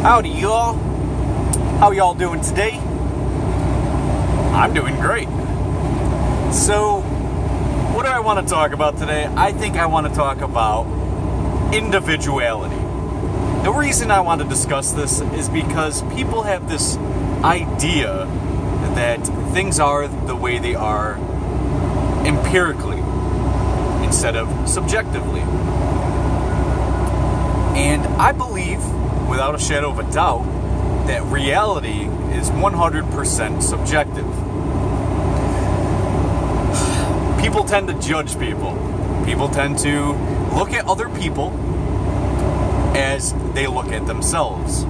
Howdy, y'all. How y'all doing today? I'm doing great. So, what do I want to talk about today? I think I want to talk about individuality. The reason I want to discuss this is because people have this idea that things are the way they are empirically instead of subjectively. And I believe, without a shadow of a doubt, that reality is 100% subjective. People tend to judge people. People tend to look at other people as they look at themselves,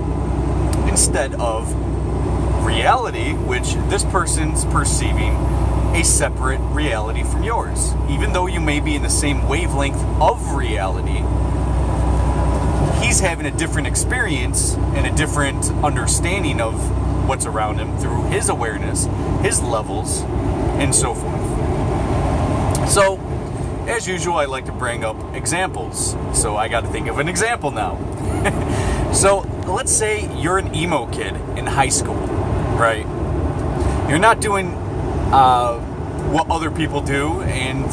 instead of reality, which this person's perceiving a separate reality from yours. Even though you may be in the same wavelength of reality, he's having a different experience and a different understanding of what's around him through his awareness, his levels, and so forth. So, as usual, I like to bring up examples. So I got to think of an example now. So, let's say you're an emo kid in high school, right? You're not doing what other people do, and,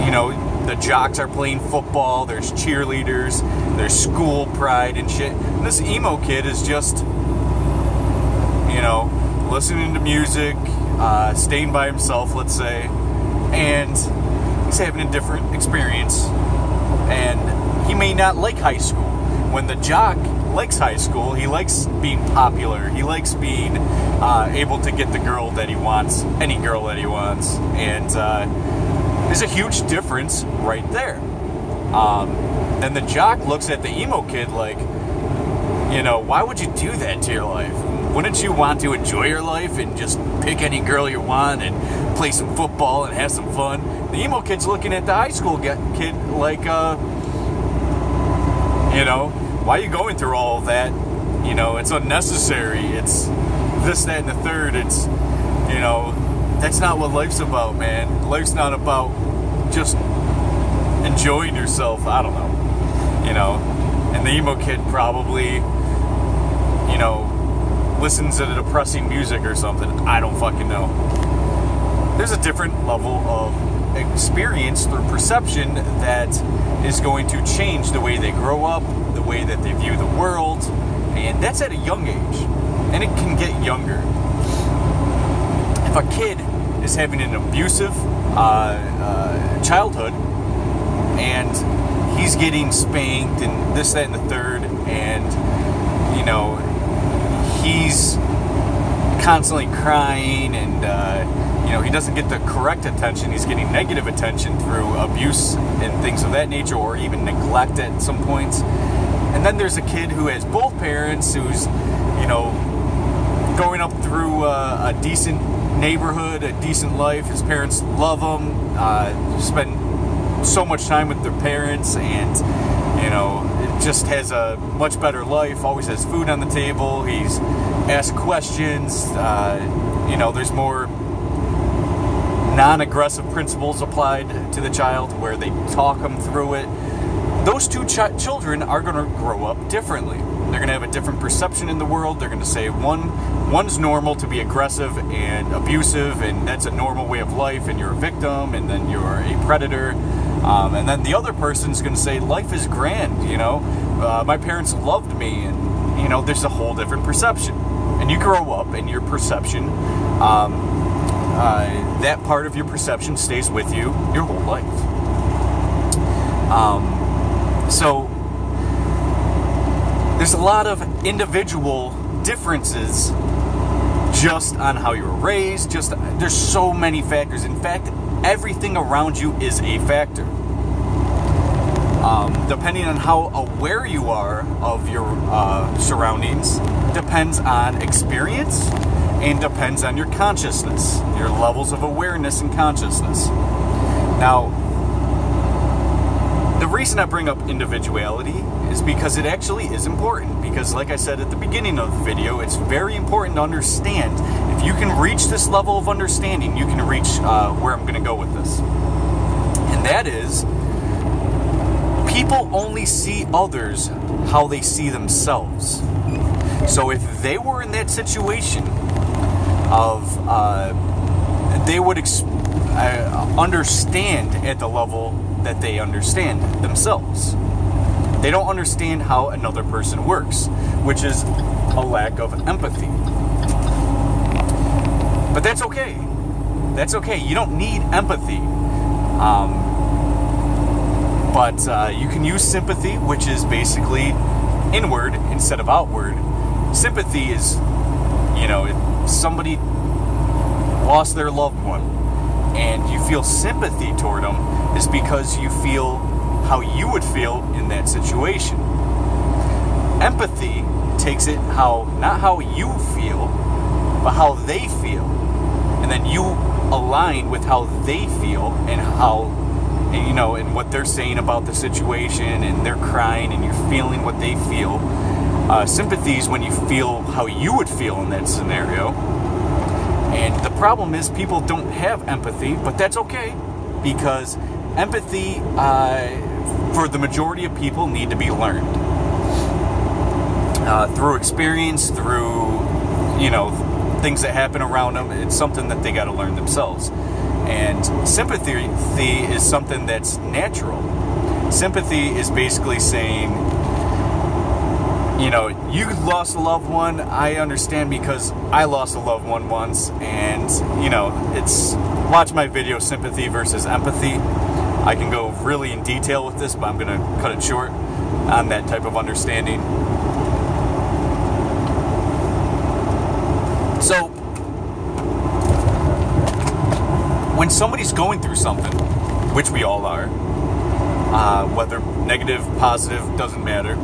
you know, the jocks are playing football, there's cheerleaders, there's school pride and shit. And this emo kid is just, you know, listening to music, staying by himself, let's say, and he's having a different experience. And he may not like high school. When the jock likes high school, he likes being popular, he likes being able to get the girl that he wants, any girl that he wants, and there's a huge difference right there. Then the jock looks at the emo kid like, you know, why would you do that to your life? Wouldn't you want to enjoy your life and just pick any girl you want and play some football and have some fun? The emo kid's looking at the high school kid like, you know, why are you going through all of that? You know, it's unnecessary. It's this, that, and the third. It's, you know, that's not what life's about, man. Life's not about just enjoying yourself. I don't know. You know, and the emo kid probably, you know, listens to depressing music or something. I don't fucking know. There's a different level of experience through perception that is going to change the way they grow up, the way that they view the world, and that's at a young age, and it can get younger. If a kid is having an abusive childhood and he's getting spanked and this, that, and the third, and, you know, he's constantly crying and, you know, he doesn't get the correct attention. He's getting negative attention through abuse and things of that nature, or even neglect at some points. And then there's a kid who has both parents, who's, you know, going up through a decent neighborhood, a decent life. His parents love him, spend so much time with their parents, and, you know, just has a much better life, always has food on the table, he's asked questions, you know, there's more non-aggressive principles applied to the child where they talk them through it. Those two children are going to grow up differently. They're going to have a different perception in the world. They're going to say one's normal to be aggressive and abusive, and that's a normal way of life, and you're a victim, and then you're a predator. And then the other person's going to say, life is grand, you know, my parents loved me, and, you know, there's a whole different perception. And you grow up, and your perception, that part of your perception stays with you your whole life. So, there's a lot of individual differences just on how you were raised, there's so many factors. In fact, everything around you is a factor. Depending on how aware you are of your surroundings, depends on experience and depends on your consciousness, your levels of awareness and consciousness. Now, the reason I bring up individuality is because it actually is important. Because, like I said at the beginning of the video, it's very important to understand. If you can reach this level of understanding, you can reach where I'm going to go with this. And that is, people only see others how they see themselves. So if they were in that situation of, they would understand at the level that they understand themselves. They don't understand how another person works, which is a lack of empathy. But that's okay. That's okay. You don't need empathy. But you can use sympathy, which is basically inward instead of outward. Sympathy is, if somebody lost their loved one and you feel sympathy toward them, is because you feel how you would feel in that situation. Empathy takes it not how you feel, but how they feel. And then you align with how they feel and what they're saying about the situation, and they're crying and you're feeling what they feel. Sympathy is when you feel how you would feel in that scenario. And the problem is people don't have empathy, but that's okay, because empathy for the majority of people need to be learned through experience, through things that happen around them. It's something that they got to learn themselves. And sympathy is something that's natural. Sympathy is basically saying, you lost a loved one. I understand because I lost a loved one once. And, it's, watch my video, Sympathy versus Empathy. I can go really in detail with this, but I'm going to cut it short on that type of understanding. So, when somebody's going through something, which we all are, whether negative, positive, doesn't matter.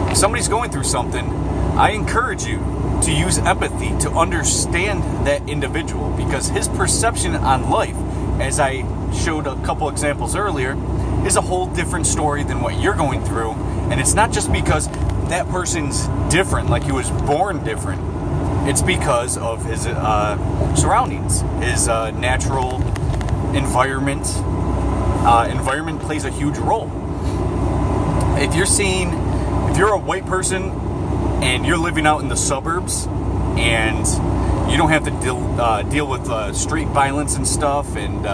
If somebody's going through something, I encourage you to use empathy to understand that individual, because his perception on life, as I showed a couple examples earlier, is a whole different story than what you're going through. And it's not just because that person's different, like he was born different. It's because of his surroundings, his natural environment. Environment plays a huge role. If you're a white person and you're living out in the suburbs and you don't have to deal with street violence and stuff and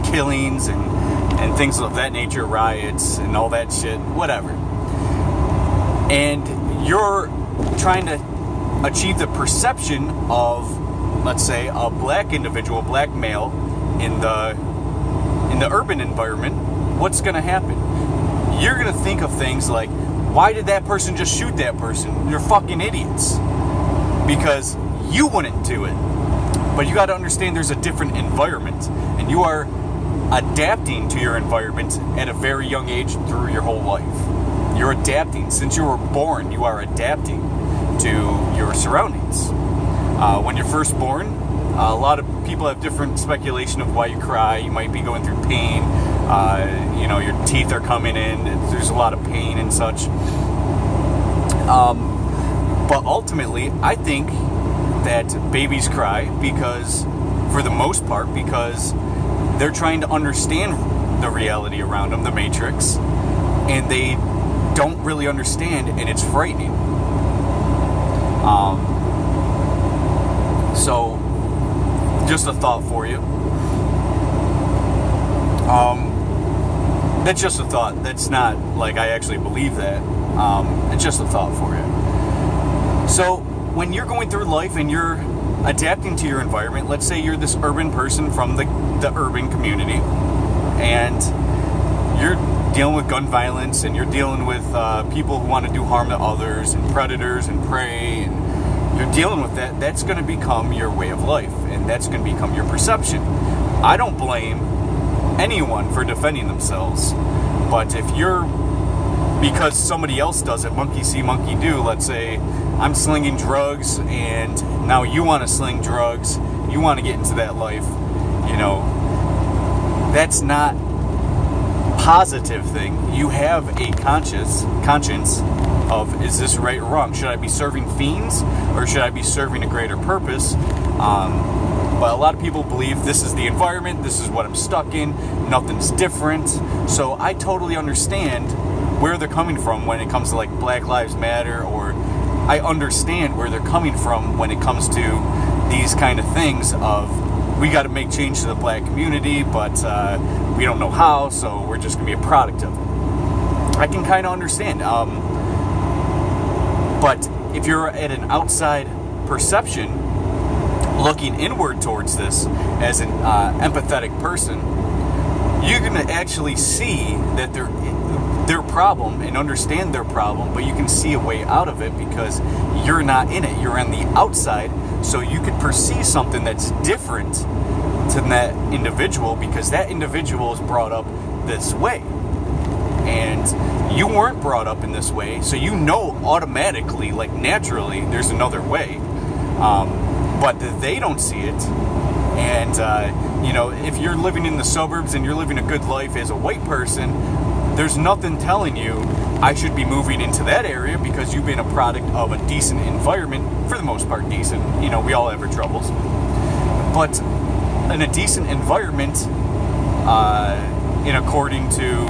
killings and things of that nature, riots and all that shit, whatever. And you're trying to achieve the perception of, let's say, a black individual, black male in the urban environment, what's going to happen? You're going to think of things like, why did that person just shoot that person? You're fucking idiots. Because you wouldn't do it. But you got to understand there's a different environment, and you are adapting to your environment at a very young age through your whole life. You're adapting. Since you were born, you are adapting to your surroundings. When you're first born, a lot of people have different speculation of why you cry. You might be going through pain. Your teeth are coming in. There's a lot of pain and such. But ultimately, I think that babies cry because, for the most part, because they're trying to understand the reality around them, the matrix, and they don't really understand, and it's frightening. So, just a thought for you. That's just a thought. That's not like I actually believe that. It's just a thought for you. So, when you're going through life and you're adapting to your environment, let's say you're this urban person from the urban community, and you're dealing with gun violence, and you're dealing with people who want to do harm to others, and predators and prey, and you're dealing with that. That's going to become your way of life, and that's going to become your perception. I don't blame anyone for defending themselves, but if you're, because somebody else does it, monkey see, monkey do, let's say I'm slinging drugs, and now you want to sling drugs, you want to get into that life, that's not positive thing. You have a conscience of, is this right or wrong? Should I be serving fiends, or should I be serving a greater purpose? But a lot of people believe this is the environment, this is what I'm stuck in, nothing's different. So I totally understand where they're coming from when it comes to like Black Lives Matter or I understand where they're coming from when it comes to these kind of things of, we got to make change to the black community, but we don't know how, so we're just going to be a product of it. I can kind of understand. But if you're at an outside perception, looking inward towards this as an empathetic person, you're going to actually see that their problem and understand their problem, but you can see a way out of it because you're not in it. You're on the outside, so you could perceive something that's different to that individual because that individual is brought up this way. And you weren't brought up in this way, so you know automatically, like naturally, there's another way. But they don't see it. And, if you're living in the suburbs and you're living a good life as a white person, there's nothing telling you I should be moving into that area because you've been a product of a decent environment, for the most part decent. We all have our troubles. But in a decent environment, according to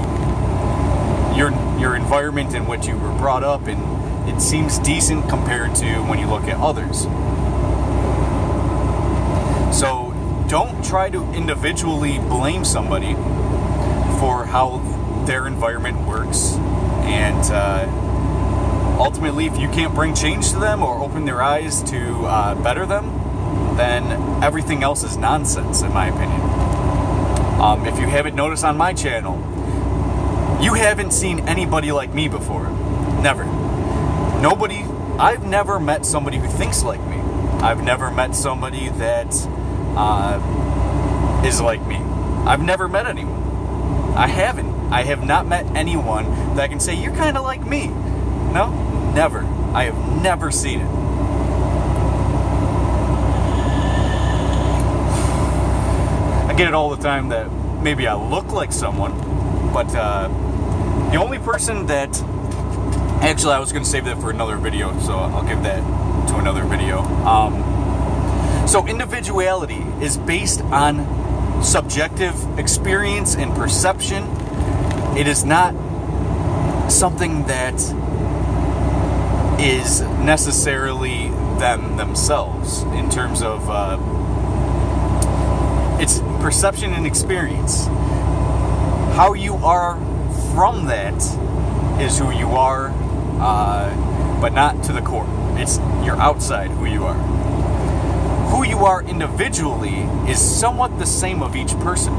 your environment in which you were brought up, and it seems decent compared to when you look at others. So don't try to individually blame somebody for how their environment works, and ultimately if you can't bring change to them or open their eyes to better them, then everything else is nonsense, in my opinion. If you haven't noticed on my channel, you haven't seen anybody like me before. Never. I've never met somebody who thinks like me. I've never met somebody that is like me. I've never met anyone. I have not met anyone that can say, you're kind of like me. No, never. I have never seen it. I get it all the time that maybe I look like someone, but the only person that... Actually, I was going to save that for another video, so I'll give that to another video. So individuality is based on subjective experience and perception. It is not something that is necessarily themselves in terms of it's perception and experience. How you are from that is who you are, but not to the core. It's your outside who you are. Who you are individually is somewhat the same of each person.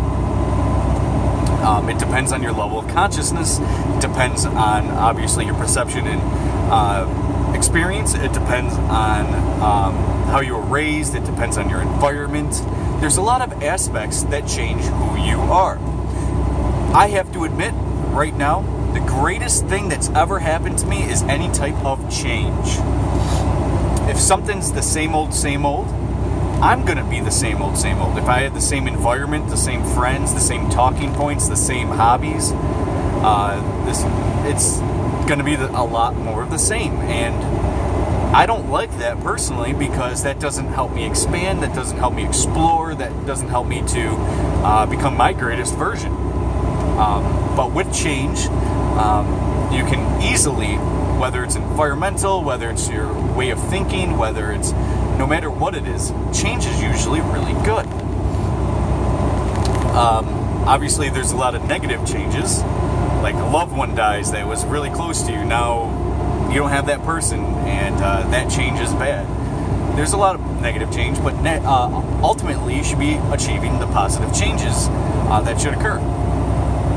It depends on your level of consciousness. It depends on, obviously, your perception and experience. It depends on how you were raised. It depends on your environment. There's a lot of aspects that change who you are. I have to admit, right now, the greatest thing that's ever happened to me is any type of change. If something's the same old, I'm going to be the same old. If I had the same environment, the same friends, the same talking points, the same hobbies, it's going to be a lot more of the same. And I don't like that personally because that doesn't help me expand, that doesn't help me explore, that doesn't help me to become my greatest version. But with change, you can easily, whether it's environmental, whether it's your way of thinking, whether it's no matter what it is, change is usually really good. Obviously, there's a lot of negative changes, like a loved one dies that was really close to you. Now you don't have that person, and that change is bad. There's a lot of negative change, but ultimately, you should be achieving the positive changes that should occur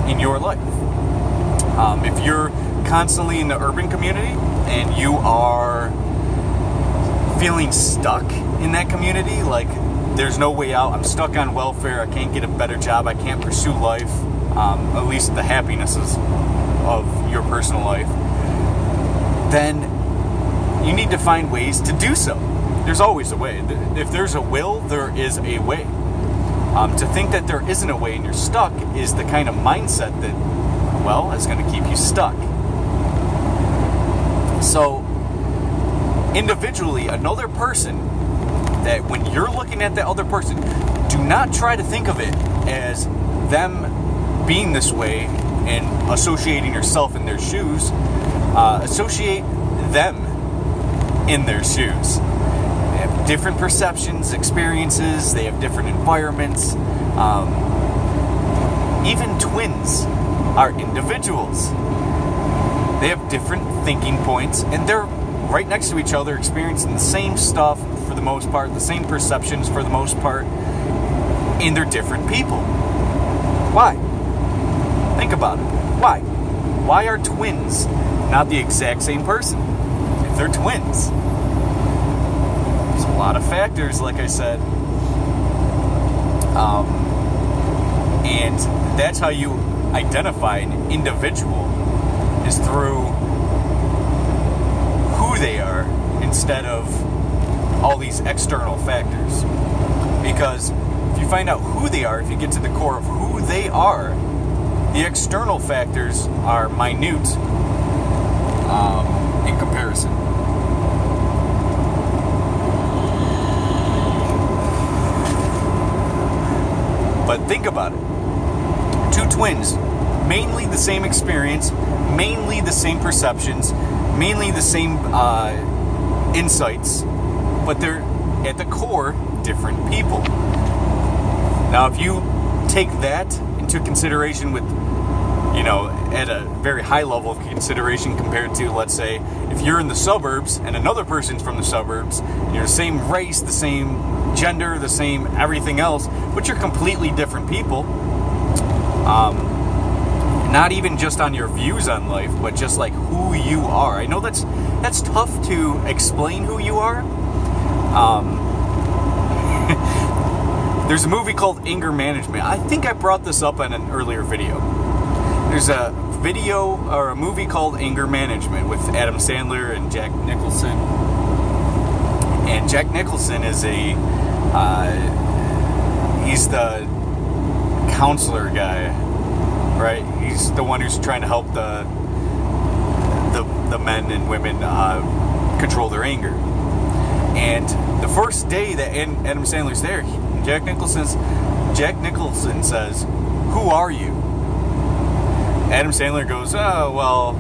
in your life. If you're constantly in the urban community and you are feeling stuck in that community, like there's no way out, I'm stuck on welfare, I can't get a better job, I can't pursue life, at least the happinesses of your personal life, then you need to find ways to do so. There's always a way. If there's a will, there is a way. To think that there isn't a way and you're stuck is the kind of mindset that, well, is going to keep you stuck. So, individually, another person, that when you're looking at that other person, do not try to think of it as them being this way and associating yourself in their shoes. Associate them in their shoes. They have different perceptions, experiences, they have different environments. Even twins are individuals. They have different thinking points, and they're right next to each other, experiencing the same stuff for the most part, the same perceptions for the most part, and they're different people. Why? Think about it. Why? Why are twins not the exact same person if they're twins? There's a lot of factors, like I said. And that's how you identify an individual, is through who they are instead of all these external factors. Because if you find out who they are, if you get to the core of who they are, the external factors are minute in comparison. But think about it. Two twins, mainly the same experience, mainly the same perceptions, mainly the same insights, but they're at the core different people. Now, if you take that into consideration with, at a very high level of consideration compared to, let's say, if you're in the suburbs and another person's from the suburbs, you're the same race, the same gender, the same everything else, but you're completely different people. Not even just on your views on life, but just like who you are. I know that's tough to explain who you are. There's a movie called Anger Management. I think I brought this up in an earlier video. There's a video or a movie called Anger Management with Adam Sandler and Jack Nicholson. And Jack Nicholson is he's the counselor guy, right? He's the one who's trying to help the men and women control their anger. And the first day that Adam Sandler's there, Jack Nicholson says, "Who are you?" Adam Sandler goes, "Oh, well,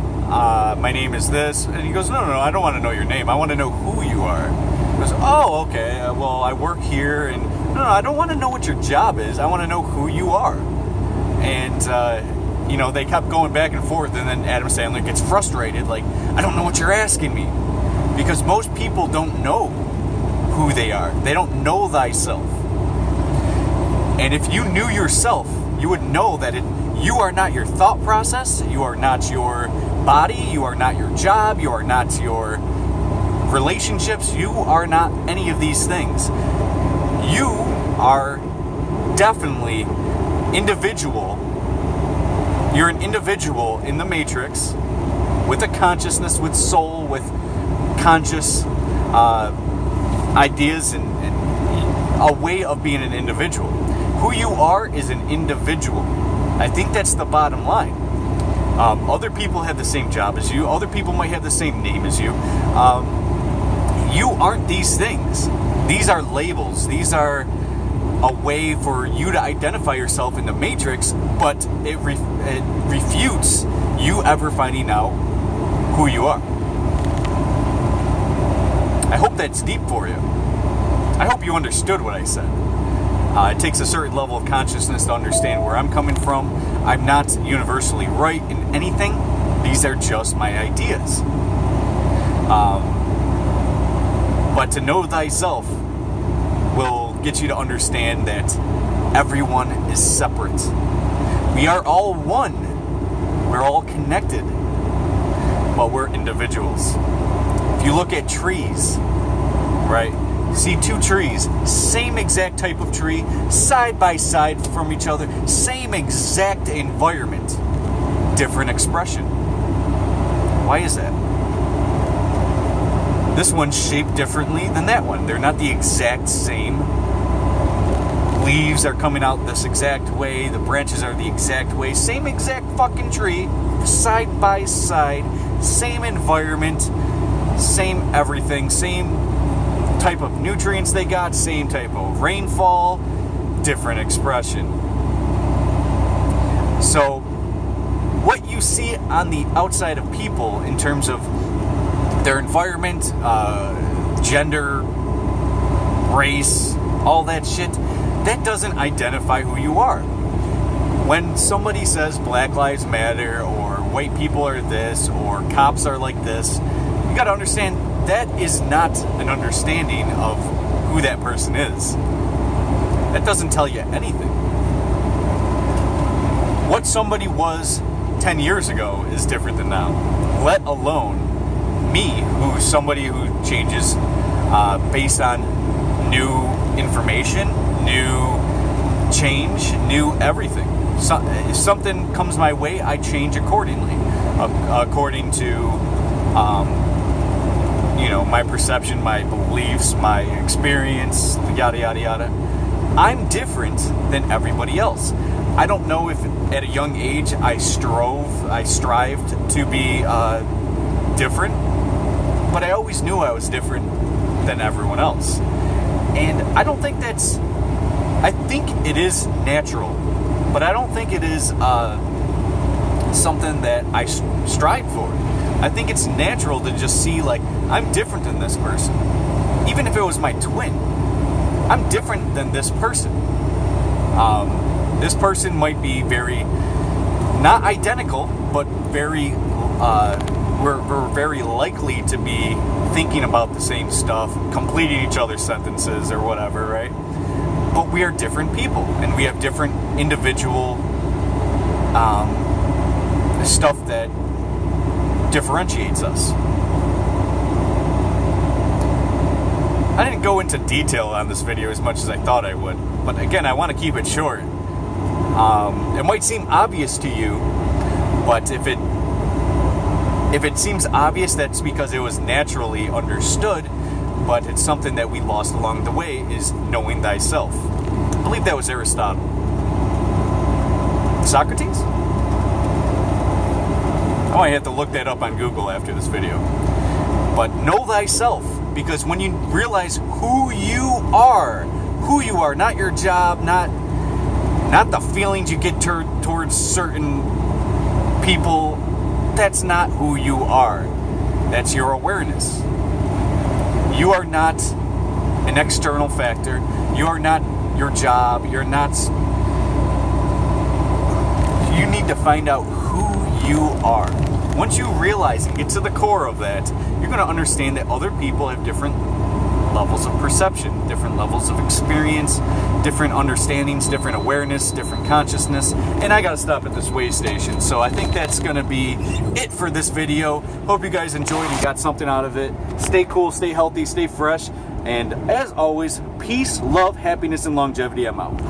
my name is this." And he goes, No, I don't want to know your name. I want to know who you are." He goes, "Oh, okay. Well, I work here, and no, I don't want to know what your job is. I want to know who you are." And, they kept going back and forth, and then Adam Sandler gets frustrated, like, "I don't know what you're asking me." Because most people don't know who they are. They don't know thyself. And if you knew yourself, you would know that you are not your thought process, you are not your body, you are not your job, you are not your relationships, you are not any of these things. You are definitely individual. You're an individual in the matrix with a consciousness, with soul, with conscious ideas and a way of being an individual. Who you are is an individual. I think that's the bottom line. Other people have the same job as you. Other people might have the same name as you. You aren't these things. These are labels. These are a way for you to identify yourself in the matrix, but it refutes you ever finding out who you are. I hope that's deep for you. I hope you understood what I said. It takes a certain level of consciousness to understand where I'm coming from. I'm not universally right in anything. These are just my ideas. But to know thyself will get you to understand that everyone is separate. We are all one. We're all connected. But we're individuals. If you look at trees, right? See two trees, same exact type of tree, side by side from each other, same exact environment, different expression. Why is that? This one's shaped differently than that one. They're not the exact same. Leaves are coming out this exact way, the branches are the exact way, same exact fucking tree, side by side, same environment, same everything, same type of nutrients they got, same type of rainfall, different expression. So what you see on the outside of people in terms of their environment, gender, race, all that shit, that doesn't identify who you are. When somebody says Black Lives Matter or white people are this or cops are like this, you gotta understand that is not an understanding of who that person is. That doesn't tell you anything. What somebody was 10 years ago is different than now, let alone me, who's somebody who changes based on new information, new change, new everything. So, if something comes my way, I change accordingly, according to my perception, my beliefs, my experience, yada yada yada. I'm different than everybody else. I don't know if at a young age I strived to be different, but I always knew I was different than everyone else. And I don't think I think it is natural, but I don't think it is something that I strive for. I think it's natural to just see, like, I'm different than this person. Even if it was my twin, I'm different than this person. This person might be very, not identical, but very, we're very likely to be thinking about the same stuff, completing each other's sentences or whatever, right? But we are different people, and we have different individual stuff that differentiates us. I didn't go into detail on this video as much as I thought I would, but again, I want to keep it short. It might seem obvious to you, but if it seems obvious, that's because it was naturally understood, but it's something that we lost along the way, is knowing thyself. I believe that was Aristotle. Socrates? I might have to look that up on Google after this video. But know thyself, because when you realize who you are, not your job, not the feelings you get towards certain people, that's not who you are. That's your awareness. You are not an external factor. You are not your job. You need to find out who you are. Once you realize and get to the core of that, you're going to understand that other people have different levels of perception, different levels of experience, different understandings, different awareness, different consciousness. And I got to stop at this way station. So I think that's going to be it for this video. Hope you guys enjoyed and got something out of it. Stay cool, stay healthy, stay fresh. And as always, peace, love, happiness, and longevity. I'm out.